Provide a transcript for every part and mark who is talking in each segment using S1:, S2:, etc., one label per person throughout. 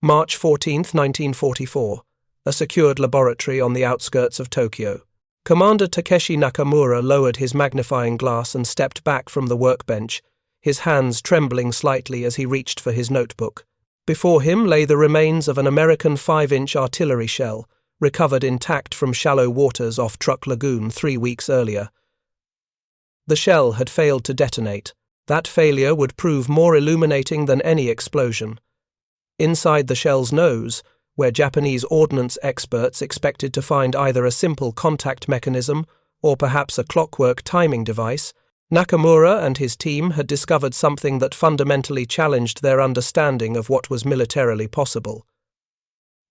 S1: March 14th, 1944. A secured laboratory on the outskirts of Tokyo. Commander Takeshi Nakamura lowered his magnifying glass and stepped back from the workbench, his hands trembling slightly as he reached for his notebook. Before him lay the remains of an American 5-inch artillery shell, recovered intact from shallow waters off Truk Lagoon 3 weeks earlier. The shell had failed to detonate. That failure would prove more illuminating than any explosion. Inside the shell's nose, where Japanese ordnance experts expected to find either a simple contact mechanism or perhaps a clockwork timing device, Nakamura and his team had discovered something that fundamentally challenged their understanding of what was militarily possible.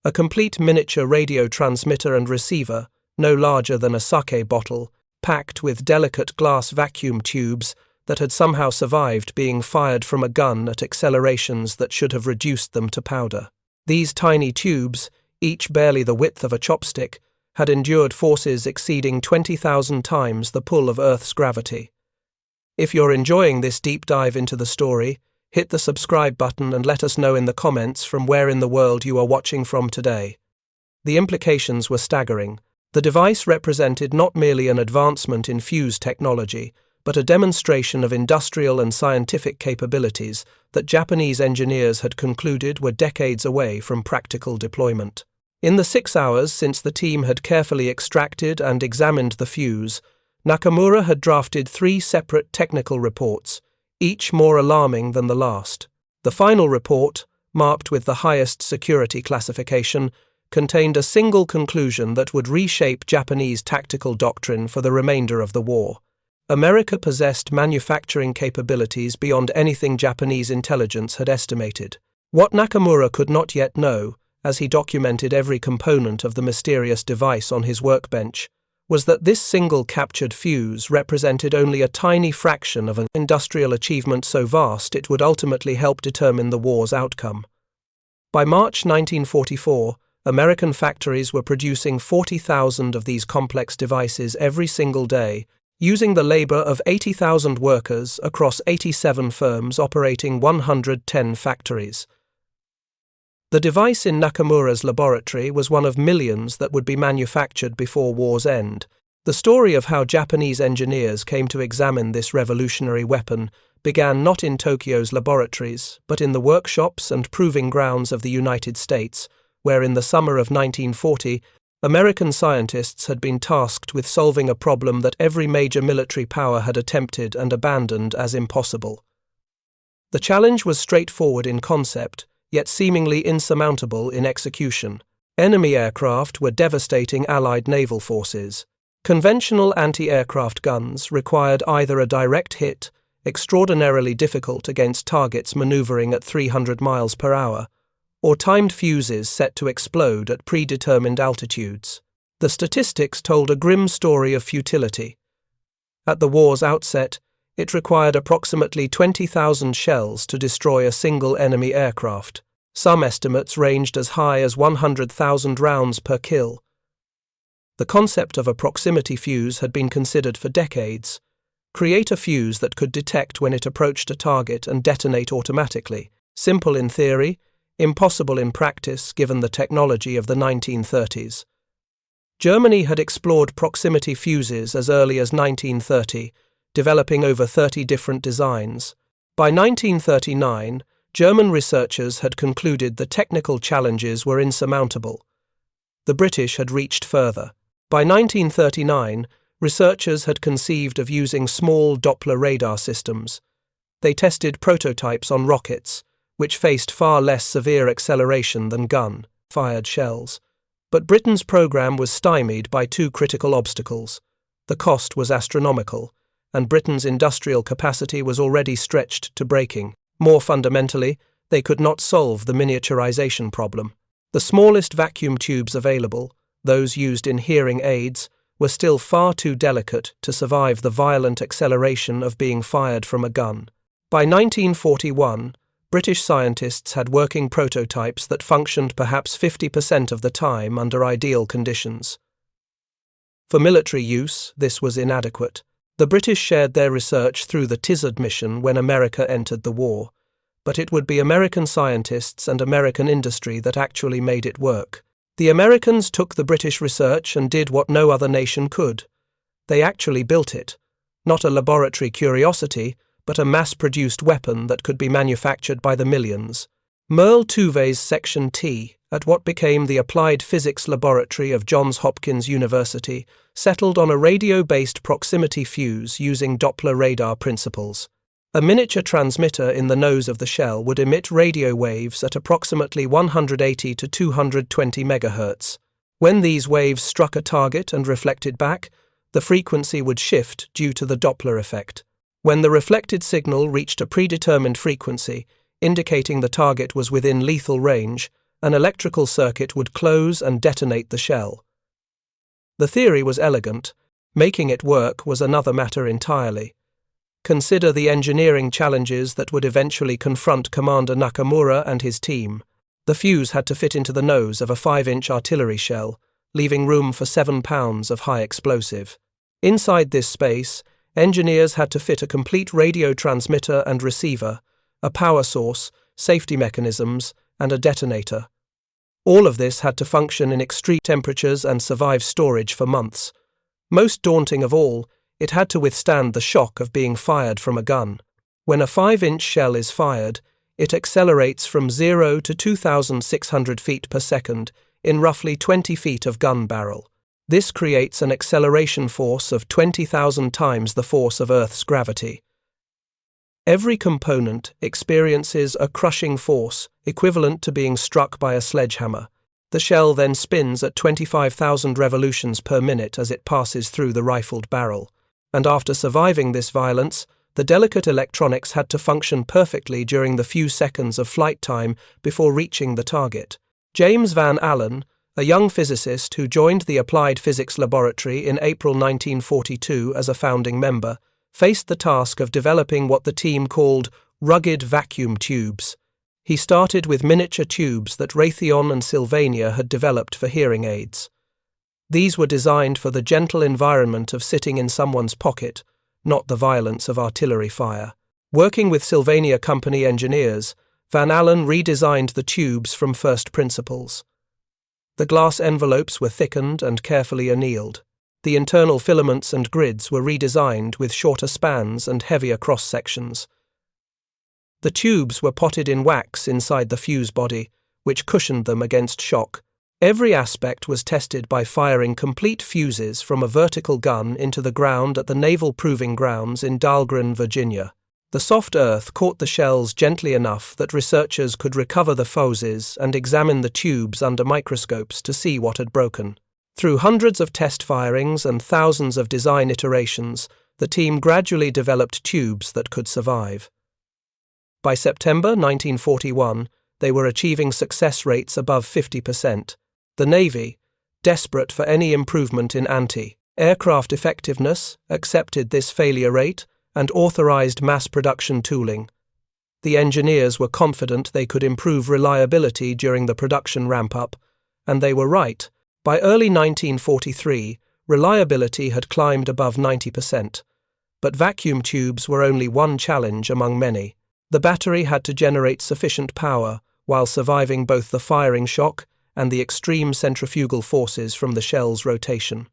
S1: A complete miniature radio transmitter and receiver, no larger than a sake bottle, packed with delicate glass vacuum tubes that had somehow survived being fired from a gun at accelerations that should have reduced them to powder. These tiny tubes, each barely the width of a chopstick, had endured forces exceeding 20,000 times the pull of Earth's gravity. If you're enjoying this deep dive into the story, hit the subscribe button and let us know in the comments from where in the world you are watching from today. The implications were staggering. The device represented not merely an advancement in fuze technology, but a demonstration of industrial and scientific capabilities that Japanese engineers had concluded were decades away from practical deployment. In the 6 hours since the team had carefully extracted and examined the fuse, Nakamura had drafted 3 separate technical reports, each more alarming than the last. The final report, marked with the highest security classification, contained a single conclusion that would reshape Japanese tactical doctrine for the remainder of the war. America possessed manufacturing capabilities beyond anything Japanese intelligence had estimated. What Nakamura could not yet know, as he documented every component of the mysterious device on his workbench, was that this single captured fuse represented only a tiny fraction of an industrial achievement so vast it would ultimately help determine the war's outcome. By March 1944, American factories were producing 40,000 of these complex devices every single day, using the labor of 80,000 workers across 87 firms operating 110 factories. The device in Nakamura's laboratory was one of millions that would be manufactured before war's end. The story of how Japanese engineers came to examine this revolutionary weapon began not in Tokyo's laboratories, but in the workshops and proving grounds of the United States, where in the summer of 1940, American scientists had been tasked with solving a problem that every major military power had attempted and abandoned as impossible. The challenge was straightforward in concept, yet seemingly insurmountable in execution. Enemy aircraft were devastating Allied naval forces. Conventional anti-aircraft guns required either a direct hit, extraordinarily difficult against targets maneuvering at 300 miles per hour, or timed fuses set to explode at predetermined altitudes. The statistics told a grim story of futility. At the war's outset, it required approximately 20,000 shells to destroy a single enemy aircraft. Some estimates ranged as high as 100,000 rounds per kill. The concept of a proximity fuse had been considered for decades. Create a fuse that could detect when it approached a target and detonate automatically. Simple in theory, impossible in practice given the technology of the 1930s. Germany had explored proximity fuses as early as 1930, developing over 30 different designs. By 1939, German researchers had concluded the technical challenges were insurmountable. The British had reached further. By 1939, researchers had conceived of using small Doppler radar systems. They tested prototypes on rockets, which faced far less severe acceleration than gun-fired shells. But Britain's program was stymied by 2 critical obstacles. The cost was astronomical, and Britain's industrial capacity was already stretched to breaking. More fundamentally, they could not solve the miniaturization problem. The smallest vacuum tubes available, those used in hearing aids, were still far too delicate to survive the violent acceleration of being fired from a gun. By 1941, British scientists had working prototypes that functioned perhaps 50% of the time under ideal conditions. For military use, this was inadequate. The British shared their research through the TIZAD mission when America entered the war. but it would be American scientists and American industry that actually made it work. The Americans took the British research and did what no other nation could. They actually built it. Not a laboratory curiosity, but a mass-produced weapon that could be manufactured by the millions. Merle Tuvey's Section T, at what became the Applied Physics Laboratory of Johns Hopkins University, settled on a radio-based proximity fuse using Doppler radar principles. A miniature transmitter in the nose of the shell would emit radio waves at approximately 180 to 220 MHz. When these waves struck a target and reflected back, the frequency would shift due to the Doppler effect. When the reflected signal reached a predetermined frequency, indicating the target was within lethal range, an electrical circuit would close and detonate the shell. The theory was elegant. Making it work was another matter entirely. Consider the engineering challenges that would eventually confront Commander Nakamura and his team. The fuse had to fit into the nose of a 5-inch artillery shell, leaving room for 7 pounds of high explosive. Inside this space, engineers had to fit a complete radio transmitter and receiver, a power source, safety mechanisms, and a detonator. All of this had to function in extreme temperatures and survive storage for months. Most daunting of all, it had to withstand the shock of being fired from a gun. When a 5-inch shell is fired, it accelerates from 0 to 2,600 feet per second in roughly 20 feet of gun barrel. This creates an acceleration force of 20,000 times the force of Earth's gravity. Every component experiences a crushing force equivalent to being struck by a sledgehammer. The shell then spins at 25,000 revolutions per minute as it passes through the rifled barrel. And after surviving this violence, the delicate electronics had to function perfectly during the few seconds of flight time before reaching the target. James Van Allen, a young physicist who joined the Applied Physics Laboratory in April 1942 as a founding member, faced the task of developing what the team called rugged vacuum tubes. He started with miniature tubes that Raytheon and Sylvania had developed for hearing aids. These were designed for the gentle environment of sitting in someone's pocket, not the violence of artillery fire. Working with Sylvania Company engineers, Van Allen redesigned the tubes from first principles. The glass envelopes were thickened and carefully annealed. The internal filaments and grids were redesigned with shorter spans and heavier cross-sections. The tubes were potted in wax inside the fuse body, which cushioned them against shock. Every aspect was tested by firing complete fuses from a vertical gun into the ground at the Naval Proving Grounds in Dahlgren, Virginia. The soft earth caught the shells gently enough that researchers could recover the fuses and examine the tubes under microscopes to see what had broken. Through hundreds of test firings and thousands of design iterations, the team gradually developed tubes that could survive. By September 1941, they were achieving success rates above 50%. The Navy, desperate for any improvement in anti-aircraft effectiveness, accepted this failure rate and authorized mass production tooling. The engineers were confident they could improve reliability during the production ramp-up, and they were right. By early 1943, reliability had climbed above 90%. But vacuum tubes were only one challenge among many. The battery had to generate sufficient power while surviving both the firing shock and the extreme centrifugal forces from the shell's rotation.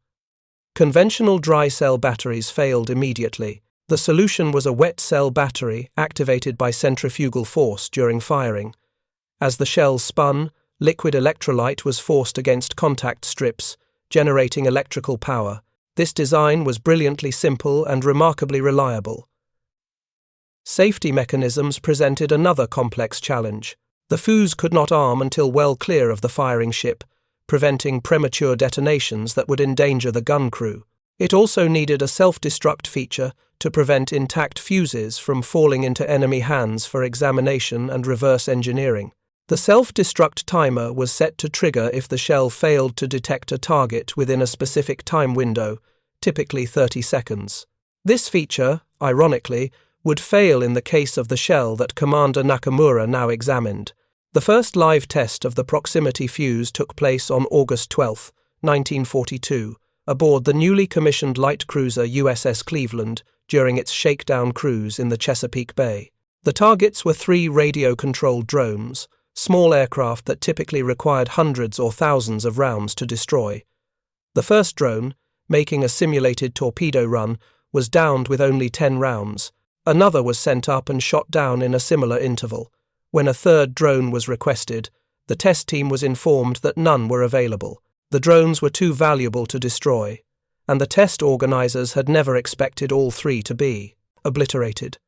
S1: Conventional dry cell batteries failed immediately. The solution was a wet cell battery activated by centrifugal force during firing. As the shell spun, liquid electrolyte was forced against contact strips, generating electrical power. This design was brilliantly simple and remarkably reliable. Safety mechanisms presented another complex challenge. The fuse could not arm until well clear of the firing ship, preventing premature detonations that would endanger the gun crew. It also needed a self-destruct feature to prevent intact fuses from falling into enemy hands for examination and reverse engineering. The self-destruct timer was set to trigger if the shell failed to detect a target within a specific time window, typically 30 seconds. This feature, ironically, would fail in the case of the shell that Commander Nakamura now examined. The first live test of the proximity fuse took place on August 12, 1942, aboard the newly commissioned light cruiser USS Cleveland during its shakedown cruise in the Chesapeake Bay. The targets were 3 radio-controlled drones, small aircraft that typically required hundreds or thousands of rounds to destroy. The first drone, making a simulated torpedo run, was downed with only 10 rounds. Another was sent up and shot down in a similar interval. When a third drone was requested, the test team was informed that none were available. The drones were too valuable to destroy, and the test organizers had never expected all 3 to be obliterated.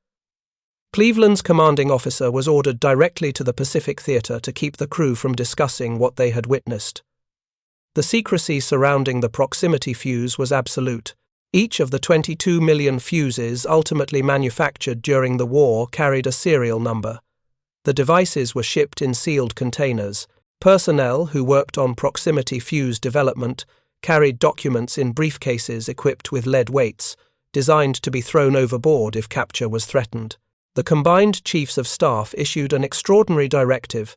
S1: Cleveland's commanding officer was ordered directly to the Pacific Theater to keep the crew from discussing what they had witnessed. The secrecy surrounding the proximity fuse was absolute. Each of the 22 million fuses ultimately manufactured during the war carried a serial number. The devices were shipped in sealed containers. Personnel who worked on proximity fuse development carried documents in briefcases equipped with lead weights, designed to be thrown overboard if capture was threatened. The combined chiefs of staff issued an extraordinary directive.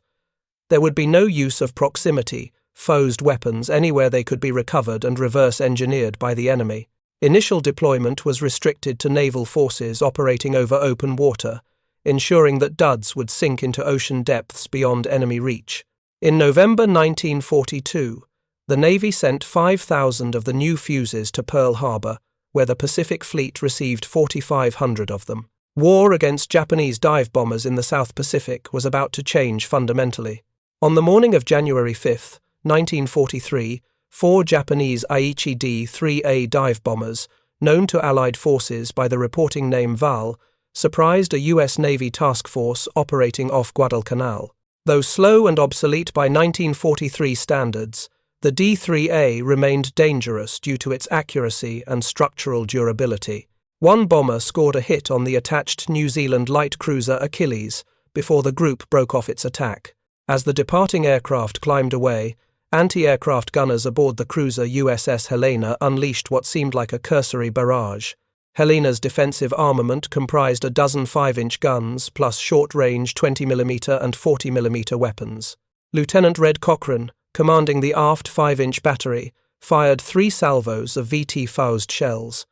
S1: There would be no use of proximity, fused weapons anywhere they could be recovered and reverse-engineered by the enemy. Initial deployment was restricted to naval forces operating over open water, ensuring that duds would sink into ocean depths beyond enemy reach. In November 1942, the Navy sent 5,000 of the new fuses to Pearl Harbor, where the Pacific Fleet received 4,500 of them. War against Japanese dive bombers in the South Pacific was about to change fundamentally. On the morning of January 5, 1943, 4 Japanese Aichi D-3A dive bombers, known to Allied forces by the reporting name VAL, surprised a U.S. Navy task force operating off Guadalcanal. Though slow and obsolete by 1943 standards, the D-3A remained dangerous due to its accuracy and structural durability. One bomber scored a hit on the attached New Zealand light cruiser Achilles before the group broke off its attack. As the departing aircraft climbed away, anti-aircraft gunners aboard the cruiser USS Helena unleashed what seemed like a cursory barrage. Helena's defensive armament comprised a dozen 5-inch guns plus short-range 20mm and 40mm weapons. Lieutenant Red Cochran, commanding the aft 5-inch battery, fired 3 salvos of VT-fused shells.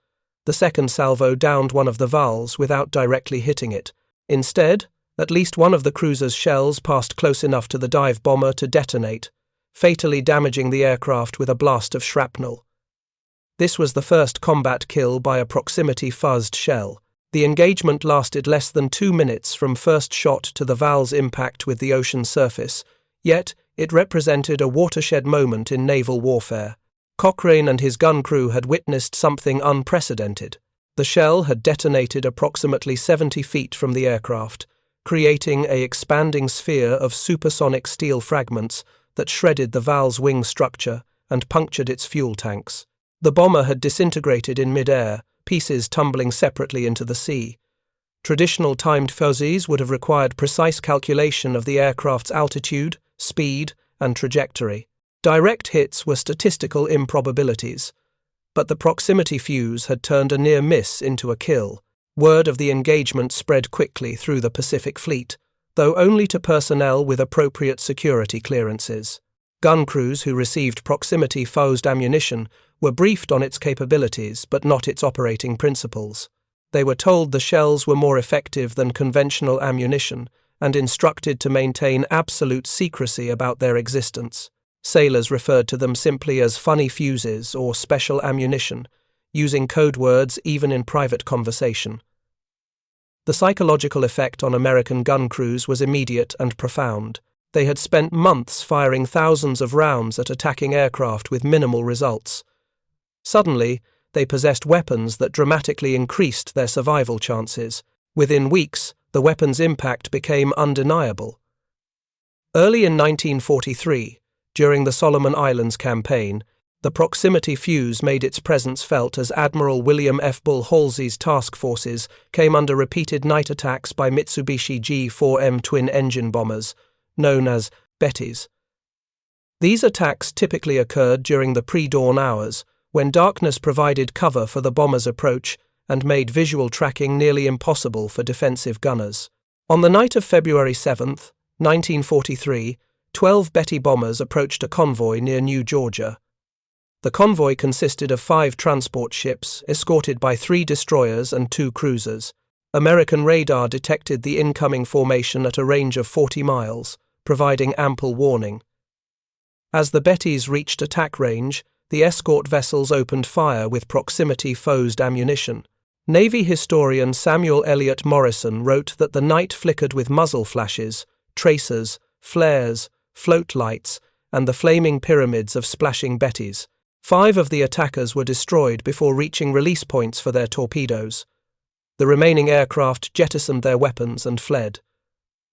S1: The second salvo downed one of the VALs without directly hitting it. Instead, at least one of the cruiser's shells passed close enough to the dive bomber to detonate, fatally damaging the aircraft with a blast of shrapnel. This was the first combat kill by a proximity fuzzed shell. The engagement lasted less than 2 minutes from first shot to the VAL's impact with the ocean surface, yet it represented a watershed moment in naval warfare. Cochrane and his gun crew had witnessed something unprecedented. The shell had detonated approximately 70 feet from the aircraft, creating an expanding sphere of supersonic steel fragments that shredded the VAL's wing structure and punctured its fuel tanks. The bomber had disintegrated in mid-air, pieces tumbling separately into the sea. Traditional timed fuzes would have required precise calculation of the aircraft's altitude, speed, and trajectory. Direct hits were statistical improbabilities, but the proximity fuse had turned a near miss into a kill. Word of the engagement spread quickly through the Pacific Fleet, though only to personnel with appropriate security clearances. Gun crews who received proximity-fused ammunition were briefed on its capabilities but not its operating principles. They were told the shells were more effective than conventional ammunition and instructed to maintain absolute secrecy about their existence. Sailors referred to them simply as funny fuses or special ammunition, using code words even in private conversation. The psychological effect on American gun crews was immediate and profound. They had spent months firing thousands of rounds at attacking aircraft with minimal results. Suddenly, they possessed weapons that dramatically increased their survival chances. Within weeks, the weapon's impact became undeniable. Early in 1943, during the Solomon Islands campaign, the proximity fuse made its presence felt as Admiral William F. Bull Halsey's task forces came under repeated night attacks by Mitsubishi G4M twin-engine bombers, known as Bettys. These attacks typically occurred during the pre-dawn hours, when darkness provided cover for the bombers' approach and made visual tracking nearly impossible for defensive gunners. On the night of February 7, 1943, 12 Betty bombers approached a convoy near New Georgia. The convoy consisted of 5 transport ships, escorted by 3 destroyers and 2 cruisers. American radar detected the incoming formation at a range of 40 miles, providing ample warning. As the Bettys reached attack range, the escort vessels opened fire with proximity-fused ammunition. Navy historian Samuel Eliot Morrison wrote that the night flickered with muzzle flashes, tracers, flares, float lights, and the flaming pyramids of splashing Bettys. 5 of the attackers were destroyed before reaching release points for their torpedoes. The remaining aircraft jettisoned their weapons and fled.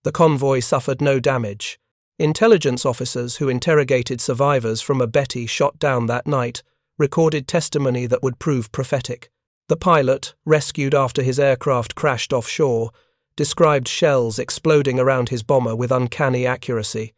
S1: The convoy suffered no damage. Intelligence officers who interrogated survivors from a Betty shot down that night recorded testimony that would prove prophetic. The pilot, rescued after his aircraft crashed offshore, described shells exploding around his bomber with uncanny accuracy.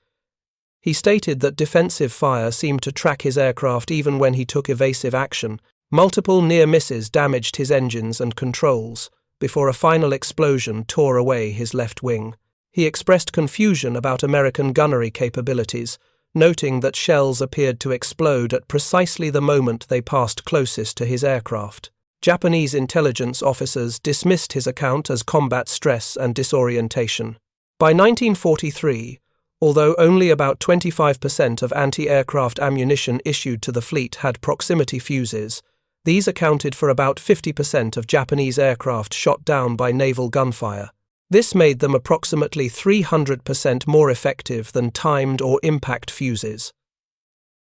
S1: He stated that defensive fire seemed to track his aircraft even when he took evasive action. Multiple near misses damaged his engines and controls, before a final explosion tore away his left wing. He expressed confusion about American gunnery capabilities, noting that shells appeared to explode at precisely the moment they passed closest to his aircraft. Japanese intelligence officers dismissed his account as combat stress and disorientation. By 1943, although only about 25% of anti-aircraft ammunition issued to the fleet had proximity fuses, these accounted for about 50% of Japanese aircraft shot down by naval gunfire. This made them approximately 300% more effective than timed or impact fuses.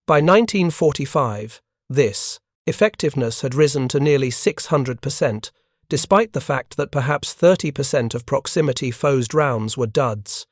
S1: By 1945, this effectiveness had risen to nearly 600%, despite the fact that perhaps 30% of proximity-fused rounds were duds.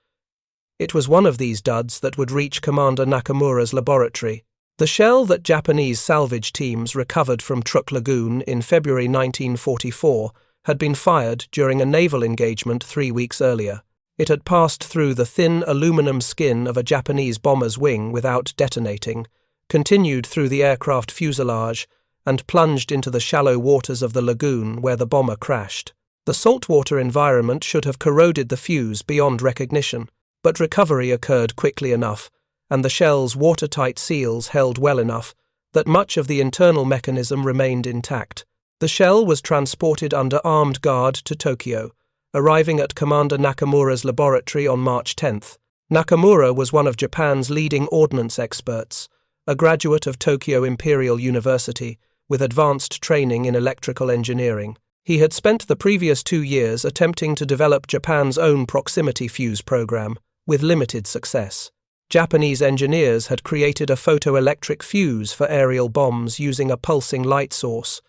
S1: It was one of these duds that would reach Commander Nakamura's laboratory. The shell that Japanese salvage teams recovered from Truk Lagoon in February 1944 had been fired during a naval engagement 3 weeks earlier. It had passed through the thin aluminum skin of a Japanese bomber's wing without detonating, continued through the aircraft fuselage, and plunged into the shallow waters of the lagoon where the bomber crashed. The saltwater environment should have corroded the fuse beyond recognition, but recovery occurred quickly enough, and the shell's watertight seals held well enough that much of the internal mechanism remained intact. The shell was transported under armed guard to Tokyo, arriving at Commander Nakamura's laboratory on March 10th. Nakamura was one of Japan's leading ordnance experts, a graduate of Tokyo Imperial University with advanced training in electrical engineering. He had spent the previous 2 years attempting to develop Japan's own proximity fuse program, with limited success. Japanese engineers had created a photoelectric fuse for aerial bombs using a pulsing light source,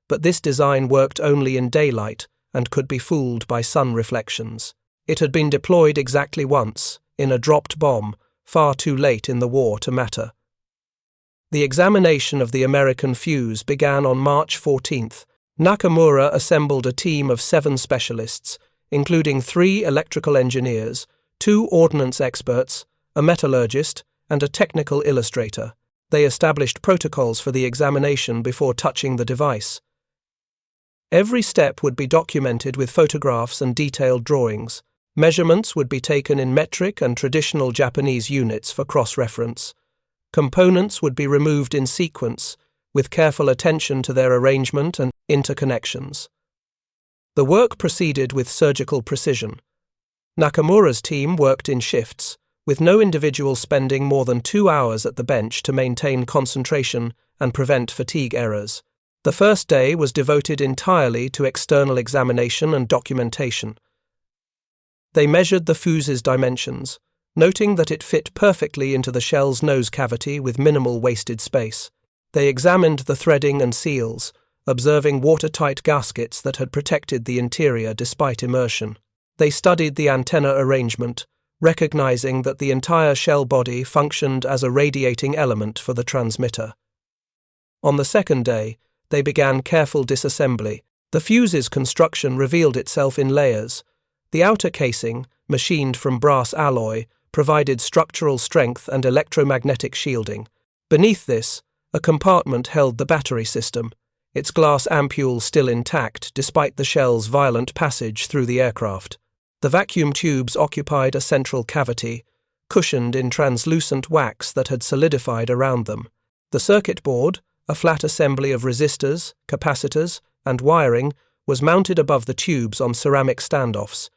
S1: but this design worked only in daylight and could be fooled by sun reflections. It had been deployed exactly once, in a dropped bomb, far too late in the war to matter. The examination of the American fuse began on March 14th. Nakamura assembled a team of 7 specialists, including 3 electrical engineers, 2 ordnance experts, a metallurgist, and a technical illustrator. They established protocols for the examination before touching the device. Every step would be documented with photographs and detailed drawings. Measurements would be taken in metric and traditional Japanese units for cross-reference. Components would be removed in sequence, with careful attention to their arrangement and interconnections. The work proceeded with surgical precision. Nakamura's team worked in shifts, with no individual spending more than 2 hours at the bench to maintain concentration and prevent fatigue errors. The first day was devoted entirely to external examination and documentation. They measured the fuse's dimensions, noting that it fit perfectly into the shell's nose cavity with minimal wasted space. They examined the threading and seals, observing watertight gaskets that had protected the interior despite immersion. They studied the antenna arrangement, recognizing that the entire shell body functioned as a radiating element for the transmitter. On the second day, they began careful disassembly. The fuse's construction revealed itself in layers. The outer casing, machined from brass alloy, provided structural strength and electromagnetic shielding. Beneath this, a compartment held the battery system, its glass ampule still intact despite the shell's violent passage through the aircraft. The vacuum tubes occupied a central cavity, cushioned in translucent wax that had solidified around them. The circuit board, a flat assembly of resistors, capacitors, and wiring, was mounted above the tubes on ceramic standoffs.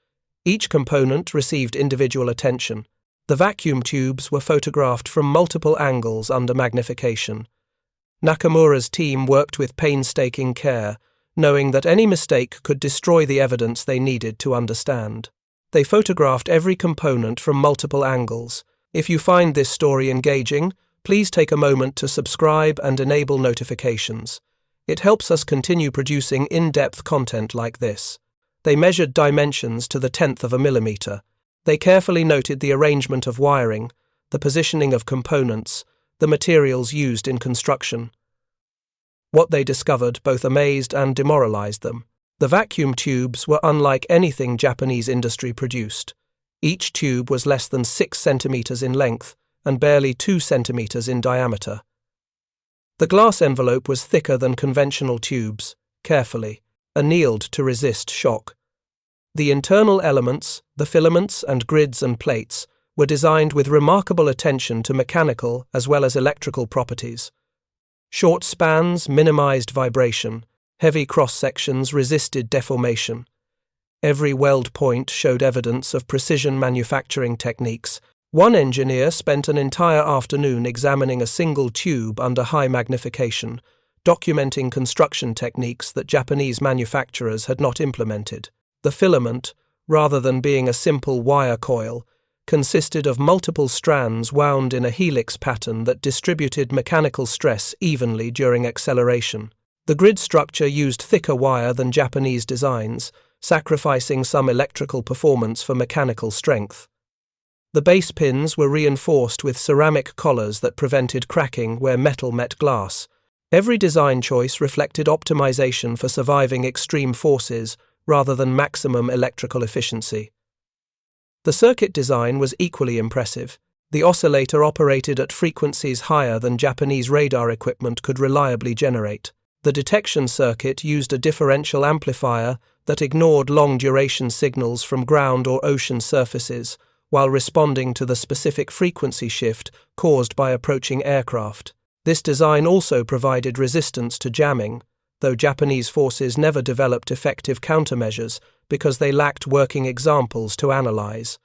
S1: Each component received individual attention. The vacuum tubes were photographed from multiple angles under magnification. Nakamura's team worked with painstaking care, knowing that any mistake could destroy the evidence they needed to understand. They photographed every component from multiple angles. If you find this story engaging, please take a moment to subscribe and enable notifications. It helps us continue producing in-depth content like this. They measured dimensions to the 1/10 of a millimeter. They carefully noted the arrangement of wiring, the positioning of components, the materials used in construction. What they discovered both amazed and demoralized them. The vacuum tubes were unlike anything Japanese industry produced. Each tube was less than 6 centimeters in length and barely 2 centimeters in diameter. The glass envelope was thicker than conventional tubes, carefully annealed to resist shock. The internal elements, the filaments and grids and plates, were designed with remarkable attention to mechanical as well as electrical properties. Short spans minimized vibration, heavy cross-sections resisted deformation. Every weld point showed evidence of precision manufacturing techniques. One engineer spent an entire afternoon examining a single tube under high magnification, documenting construction techniques that Japanese manufacturers had not implemented. The filament, rather than being a simple wire coil, consisted of multiple strands wound in a helix pattern that distributed mechanical stress evenly during acceleration. The grid structure used thicker wire than Japanese designs, sacrificing some electrical performance for mechanical strength. The base pins were reinforced with ceramic collars that prevented cracking where metal met glass. Every design choice reflected optimization for surviving extreme forces rather than maximum electrical efficiency. The circuit design was equally impressive. The oscillator operated at frequencies higher than Japanese radar equipment could reliably generate. The detection circuit used a differential amplifier that ignored long-duration signals from ground or ocean surfaces while responding to the specific frequency shift caused by approaching aircraft. This design also provided resistance to jamming, though Japanese forces never developed effective countermeasures because they lacked working examples to analyze.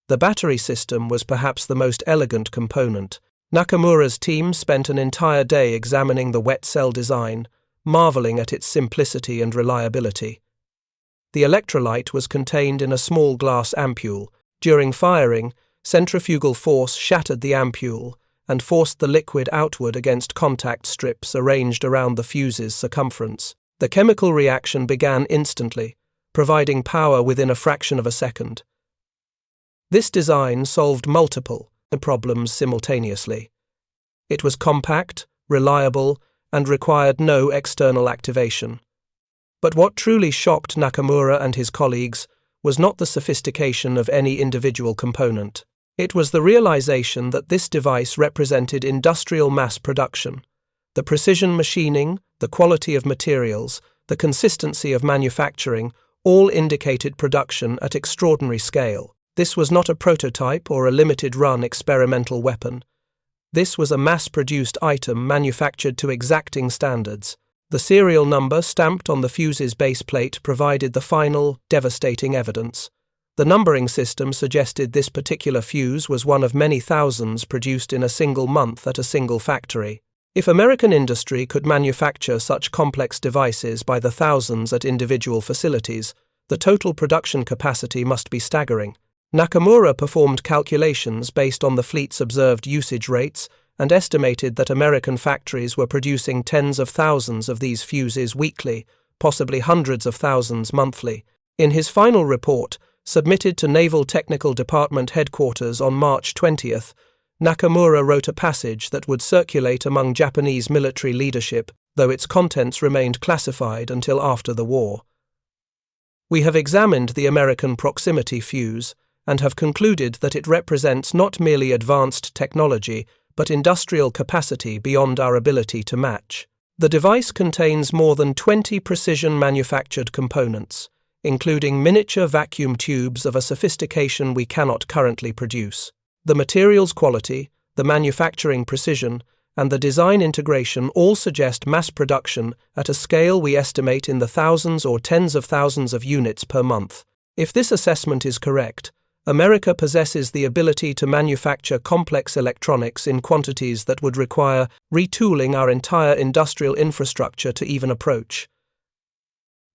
S1: The battery system was perhaps the most elegant component. Nakamura's team spent an entire day examining the wet cell design, marveling at its simplicity and reliability. The electrolyte was contained in a small glass ampule. During firing, centrifugal force shattered the ampule and forced the liquid outward against contact strips arranged around the fuse's circumference. The chemical reaction began instantly, providing power within a fraction of a second. This design solved multiple problems simultaneously. It was compact, reliable, and required no external activation. But what truly shocked Nakamura and his colleagues was not the sophistication of any individual component. It was the realization that this device represented industrial mass production. The precision machining, the quality of materials, the consistency of manufacturing all indicated production at extraordinary scale. This was not a prototype or a limited-run experimental weapon. This was a mass-produced item manufactured to exacting standards. The serial number stamped on the fuse's base plate provided the final, devastating evidence. The numbering system suggested this particular fuse was one of many thousands produced in a single month at a single factory. If American industry could manufacture such complex devices by the thousands at individual facilities, the total production capacity must be staggering. Nakamura performed calculations based on the fleet's observed usage rates and estimated that American factories were producing tens of thousands of these fuses weekly, possibly hundreds of thousands monthly. In his final report, submitted to Naval Technical Department headquarters on March 20th, Nakamura wrote a passage that would circulate among Japanese military leadership, though its contents remained classified until after the war. We have examined the American proximity fuse and have concluded that it represents not merely advanced technology, but industrial capacity beyond our ability to match. The device contains more than 20 precision-manufactured components, including miniature vacuum tubes of a sophistication we cannot currently produce. The materials quality, the manufacturing precision, and the design integration all suggest mass production at a scale we estimate in the thousands or tens of thousands of units per month. If this assessment is correct, America possesses the ability to manufacture complex electronics in quantities that would require retooling our entire industrial infrastructure to even approach.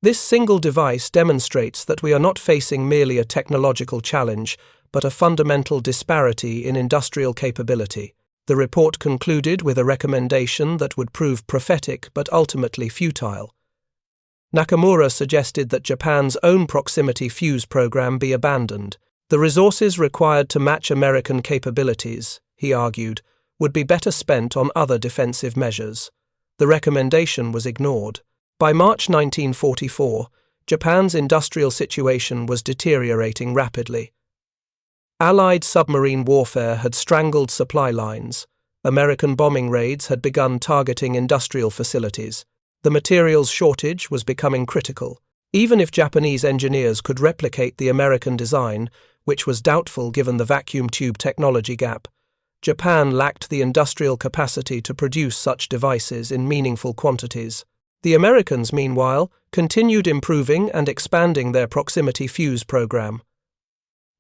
S1: This single device demonstrates that we are not facing merely a technological challenge, but a fundamental disparity in industrial capability. The report concluded with a recommendation that would prove prophetic but ultimately futile. Nakamura suggested that Japan's own proximity fuze program be abandoned. The resources required to match American capabilities, he argued, would be better spent on other defensive measures. The recommendation was ignored. By March 1944, Japan's industrial situation was deteriorating rapidly. Allied submarine warfare had strangled supply lines. American bombing raids had begun targeting industrial facilities. The materials shortage was becoming critical. Even if Japanese engineers could replicate the American design, which was doubtful given the vacuum tube technology gap, Japan lacked the industrial capacity to produce such devices in meaningful quantities. The Americans, meanwhile, continued improving and expanding their proximity fuze program.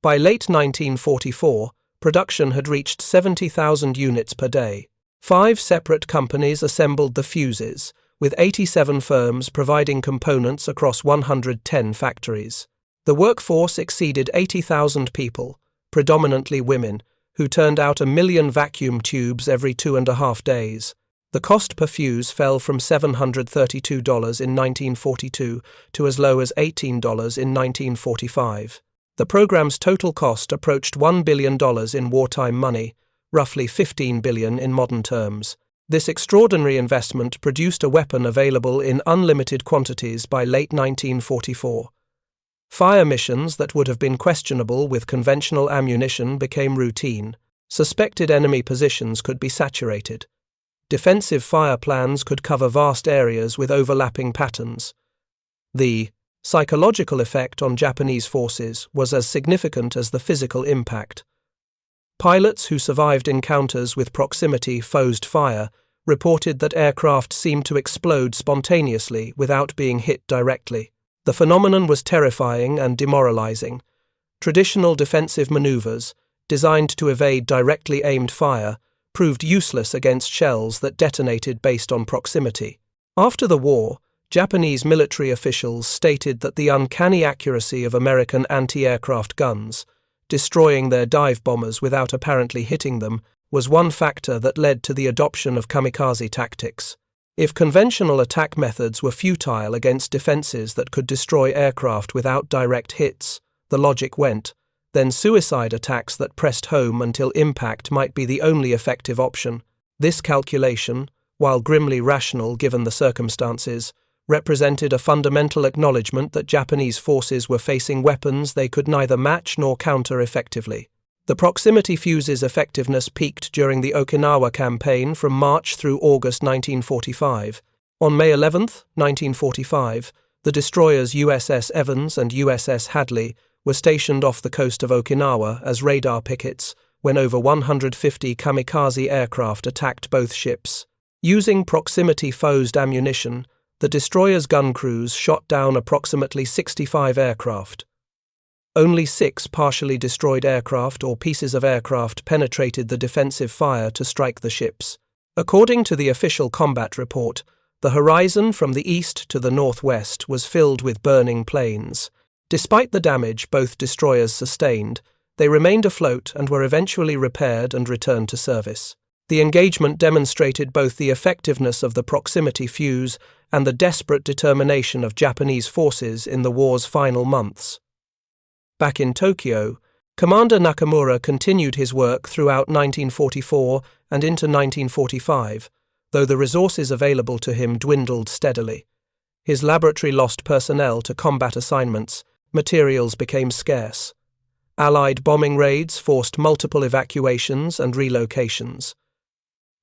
S1: By late 1944, production had reached 70,000 units per day. 5 separate companies assembled the fuses, with 87 firms providing components across 110 factories. The workforce exceeded 80,000 people, predominantly women, who turned out 1 million vacuum tubes every 2.5 days. The cost per fuse fell from $732 in 1942 to as low as $18 in 1945. The program's total cost approached $1 billion in wartime money, roughly $15 billion in modern terms. This extraordinary investment produced a weapon available in unlimited quantities by late 1944. Fire missions that would have been questionable with conventional ammunition became routine. Suspected enemy positions could be saturated. Defensive fire plans could cover vast areas with overlapping patterns. The psychological effect on Japanese forces was as significant as the physical impact. Pilots who survived encounters with proximity-fused fire reported that aircraft seemed to explode spontaneously without being hit directly. The phenomenon was terrifying and demoralizing. Traditional defensive maneuvers, designed to evade directly aimed fire, proved useless against shells that detonated based on proximity. After the war, Japanese military officials stated that the uncanny accuracy of American anti-aircraft guns, destroying their dive bombers without apparently hitting them, was one factor that led to the adoption of kamikaze tactics. If conventional attack methods were futile against defenses that could destroy aircraft without direct hits, the logic went, then suicide attacks that pressed home until impact might be the only effective option. This calculation, while grimly rational given the circumstances, represented a fundamental acknowledgement that Japanese forces were facing weapons they could neither match nor counter effectively. The proximity fuse's effectiveness peaked during the Okinawa campaign from March through August 1945. On May 11, 1945, the destroyers USS Evans and USS Hadley were stationed off the coast of Okinawa as radar pickets when over 150 kamikaze aircraft attacked both ships. Using proximity-fused ammunition, the destroyers' gun crews shot down approximately 65 aircraft. Only 6 partially destroyed aircraft or pieces of aircraft penetrated the defensive fire to strike the ships. According to the official combat report, the horizon from the east to the northwest was filled with burning planes. Despite the damage both destroyers sustained, they remained afloat and were eventually repaired and returned to service. The engagement demonstrated both the effectiveness of the proximity fuse and the desperate determination of Japanese forces in the war's final months. Back in Tokyo, Commander Nakamura continued his work throughout 1944 and into 1945, though the resources available to him dwindled steadily. His laboratory lost personnel to combat assignments, materials became scarce. Allied bombing raids forced multiple evacuations and relocations.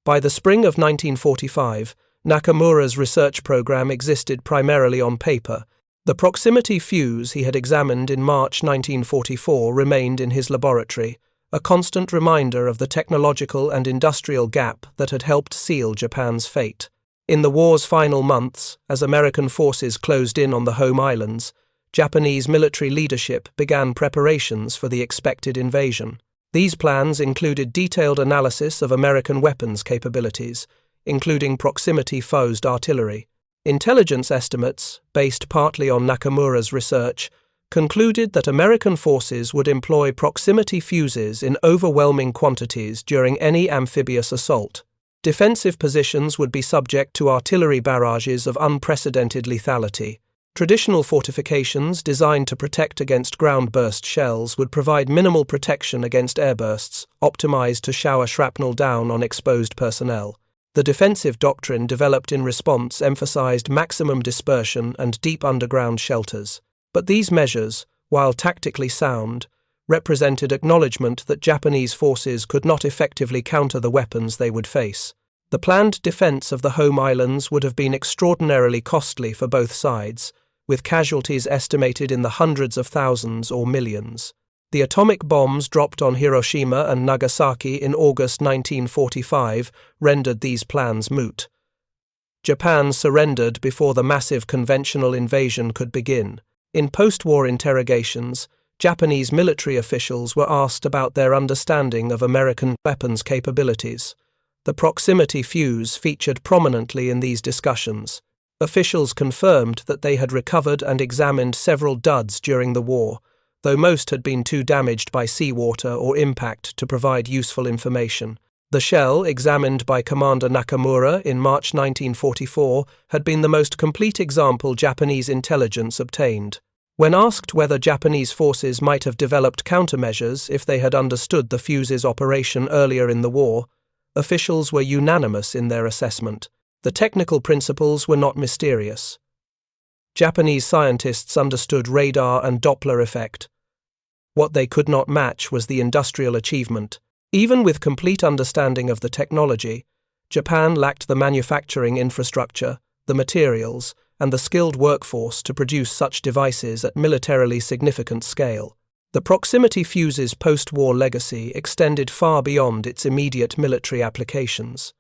S1: By the spring of 1945, Nakamura's research program existed primarily on paper. The proximity fuse he had examined in March 1944 remained in his laboratory, a constant reminder of the technological and industrial gap that had helped seal Japan's fate. In the war's final months, as American forces closed in on the home islands, Japanese military leadership began preparations for the expected invasion. These plans included detailed analysis of American weapons capabilities, including proximity-fused artillery. Intelligence estimates, based partly on Nakamura's research, concluded that American forces would employ proximity fuses in overwhelming quantities during any amphibious assault. Defensive positions would be subject to artillery barrages of unprecedented lethality. Traditional fortifications designed to protect against ground-burst shells would provide minimal protection against airbursts, optimized to shower shrapnel down on exposed personnel. The defensive doctrine developed in response emphasized maximum dispersion and deep underground shelters. But these measures, while tactically sound, represented acknowledgement that Japanese forces could not effectively counter the weapons they would face. The planned defense of the home islands would have been extraordinarily costly for both sides, with casualties estimated in the hundreds of thousands or millions. The atomic bombs dropped on Hiroshima and Nagasaki in August 1945 rendered these plans moot. Japan surrendered before the massive conventional invasion could begin. In post-war interrogations, Japanese military officials were asked about their understanding of American weapons capabilities. The proximity fuse featured prominently in these discussions. Officials confirmed that they had recovered and examined several duds during the war, though most had been too damaged by seawater or impact to provide useful information. The shell, examined by Commander Nakamura in March 1944, had been the most complete example Japanese intelligence obtained. When asked whether Japanese forces might have developed countermeasures if they had understood the fuse's operation earlier in the war, officials were unanimous in their assessment. The technical principles were not mysterious. Japanese scientists understood radar and Doppler effect. What they could not match was the industrial achievement. Even with complete understanding of the technology, Japan lacked the manufacturing infrastructure, the materials, and the skilled workforce to produce such devices at militarily significant scale. The proximity fuse's post-war legacy extended far beyond its immediate military applications.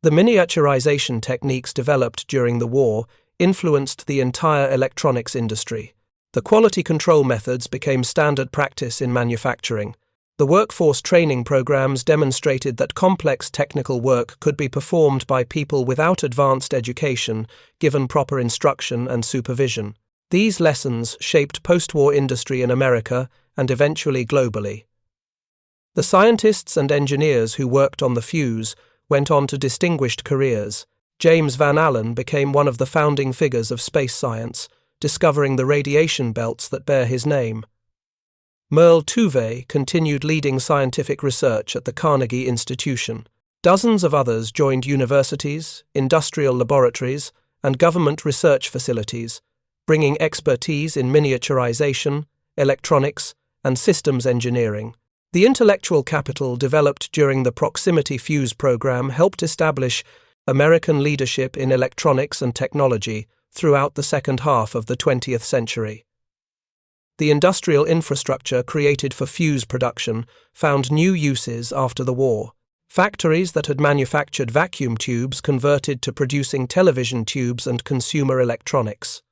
S1: The miniaturization techniques developed during the war influenced the entire electronics industry. The quality control methods became standard practice in manufacturing. The workforce training programs demonstrated that complex technical work could be performed by people without advanced education, given proper instruction and supervision. These lessons shaped post-war industry in America and eventually globally. The scientists and engineers who worked on the fuse went on to distinguished careers. James Van Allen became one of the founding figures of space science, discovering the radiation belts that bear his name. Merle Tuve continued leading scientific research at the Carnegie Institution. Dozens of others joined universities, industrial laboratories, and government research facilities, bringing expertise in miniaturization, electronics, and systems engineering. The intellectual capital developed during the Proximity Fuse program helped establish American leadership in electronics and technology throughout the second half of the 20th century. The industrial infrastructure created for fuse production found new uses after the war. Factories that had manufactured vacuum tubes converted to producing television tubes and consumer electronics.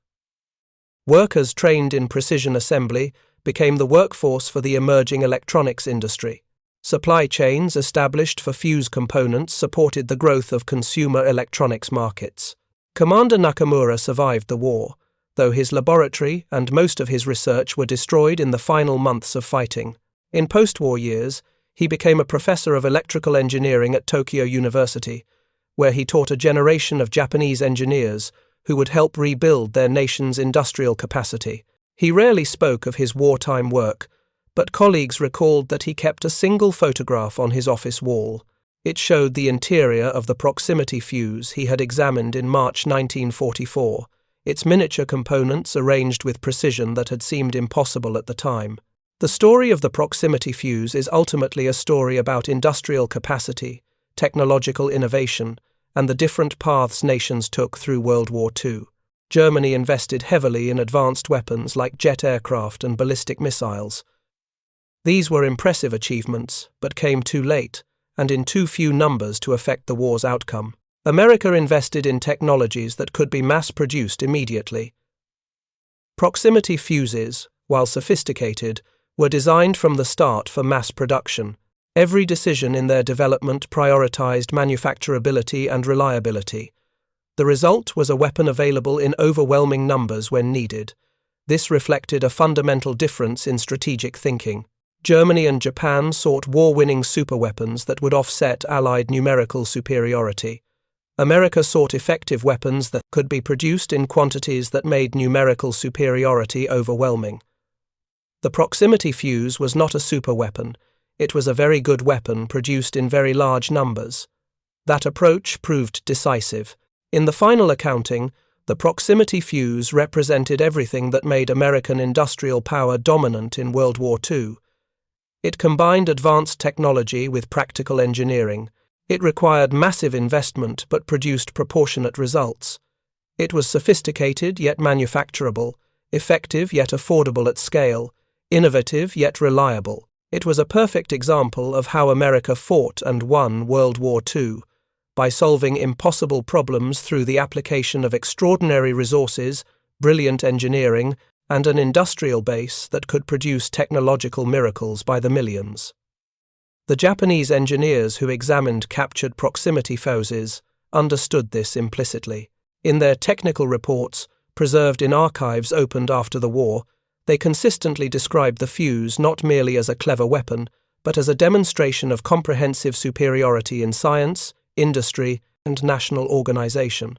S1: Workers trained in precision assembly became the workforce for the emerging electronics industry. Supply chains established for fuse components supported the growth of consumer electronics markets. Commander Nakamura survived the war, though his laboratory and most of his research were destroyed in the final months of fighting. In post-war years, he became a professor of electrical engineering at Tokyo University, where he taught a generation of Japanese engineers who would help rebuild their nation's industrial capacity. He rarely spoke of his wartime work, but colleagues recalled that he kept a single photograph on his office wall. It showed the interior of the proximity fuse he had examined in March 1944, its miniature components arranged with precision that had seemed impossible at the time. The story of the proximity fuse is ultimately a story about industrial capacity, technological innovation, and the different paths nations took through World War II. Germany invested heavily in advanced weapons like jet aircraft and ballistic missiles. These were impressive achievements, but came too late, and in too few numbers to affect the war's outcome. America invested in technologies that could be mass-produced immediately. Proximity fuses, while sophisticated, were designed from the start for mass production. Every decision in their development prioritized manufacturability and reliability. The result was a weapon available in overwhelming numbers when needed. This reflected a fundamental difference in strategic thinking. Germany and Japan sought war-winning superweapons that would offset Allied numerical superiority. America sought effective weapons that could be produced in quantities that made numerical superiority overwhelming. The proximity fuse was not a superweapon. It was a very good weapon produced in very large numbers. That approach proved decisive. In the final accounting, the proximity fuse represented everything that made American industrial power dominant in World War II. It combined advanced technology with practical engineering. It required massive investment but produced proportionate results. It was sophisticated yet manufacturable, effective yet affordable at scale, innovative yet reliable. It was a perfect example of how America fought and won World War II, by solving impossible problems through the application of extraordinary resources, brilliant engineering, and an industrial base that could produce technological miracles by the millions. The Japanese engineers who examined captured proximity fuses understood this implicitly. In their technical reports, preserved in archives opened after the war, they consistently described the fuse not merely as a clever weapon, but as a demonstration of comprehensive superiority in science, industry, and national organization.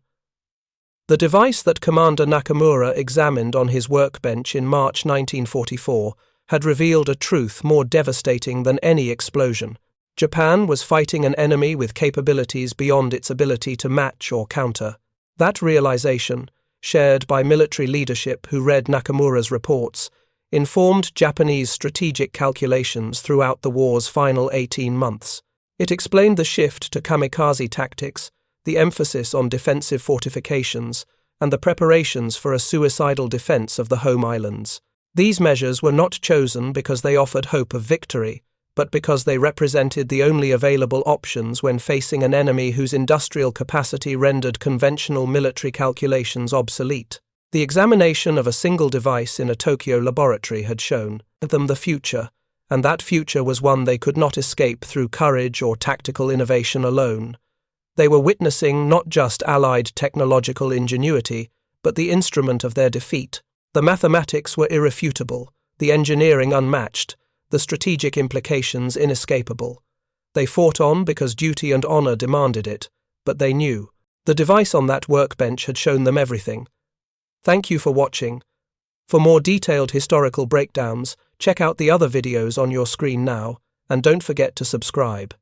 S1: The device that Commander Nakamura examined on his workbench in March 1944 had revealed a truth more devastating than any explosion. Japan was fighting an enemy with capabilities beyond its ability to match or counter. That realization, shared by military leadership who read Nakamura's reports, informed Japanese strategic calculations throughout the war's final 18 months. It explained the shift to kamikaze tactics, the emphasis on defensive fortifications, and the preparations for a suicidal defense of the home islands. These measures were not chosen because they offered hope of victory, but because they represented the only available options when facing an enemy whose industrial capacity rendered conventional military calculations obsolete. The examination of a single device in a Tokyo laboratory had shown them the future, and that future was one they could not escape through courage or tactical innovation alone. They were witnessing not just Allied technological ingenuity, but the instrument of their defeat. The mathematics were irrefutable, the engineering unmatched, the strategic implications inescapable. They fought on because duty and honor demanded it, but they knew. The device on that workbench had shown them everything. Thank you for watching. For more detailed historical breakdowns, check out the other videos on your screen now, and don't forget to subscribe.